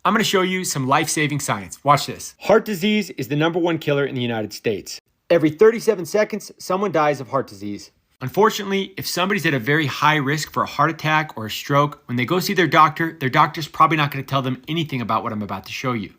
I'm going to show you some life-saving science. Watch this. Heart disease is the #1 killer in the United States. Every 37 seconds, someone dies of heart disease. Unfortunately, if somebody's at a very high risk for a heart attack or a stroke, when they go see their doctor's probably not going to tell them anything about what I'm about to show you.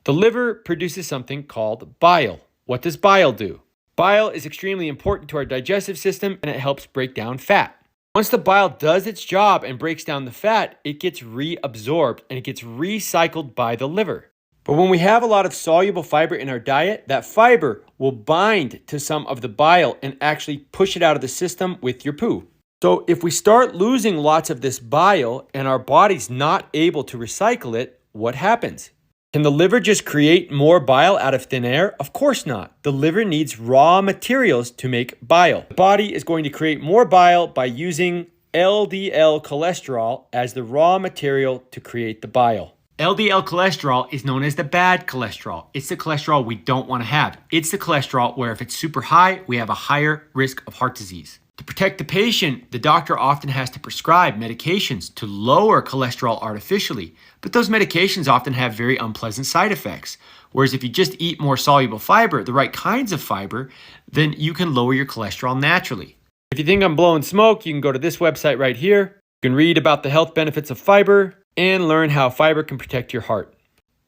The liver produces something called bile. What does bile do? Bile is extremely important to our digestive system, and it helps break down fat. Once the bile does its job and breaks down the fat, it gets reabsorbed and it gets recycled by the liver. But when we have a lot of soluble fiber in our diet, that fiber will bind to some of the bile and actually push it out of the system with your poo. So if we start losing lots of this bile and our body's not able to recycle it, what happens? Can the liver just create more bile out of thin air? Of course not. The liver needs raw materials to make bile. The body is going to create more bile by using LDL cholesterol as the raw material to create the bile. LDL cholesterol is known as the bad cholesterol. It's the cholesterol we don't want to have. It's the cholesterol where if it's super high, we have a higher risk of heart disease. To protect the patient, the doctor often has to prescribe medications to lower cholesterol artificially, but those medications often have very unpleasant side effects. Whereas if you just eat more soluble fiber, the right kinds of fiber, then you can lower your cholesterol naturally. If you think I'm blowing smoke, you can go to this website right here. You can read about the health benefits of fiber and learn how fiber can protect your heart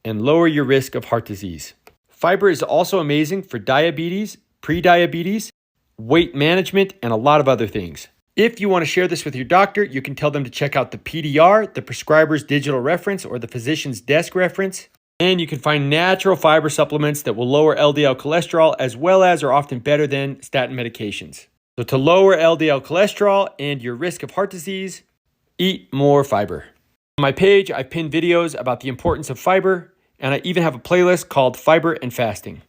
and lower your risk of heart disease. Fiber is also amazing for diabetes, prediabetes, weight management, and a lot of other things. If you want to share this with your doctor, you can tell them to check out the PDR, the prescriber's digital reference, or the physician's desk reference. And you can find natural fiber supplements that will lower LDL cholesterol as well as are often better than statin medications. So to lower LDL cholesterol and your risk of heart disease, eat more fiber. On my page, I've pinned videos about the importance of fiber, and I even have a playlist called Fiber and Fasting.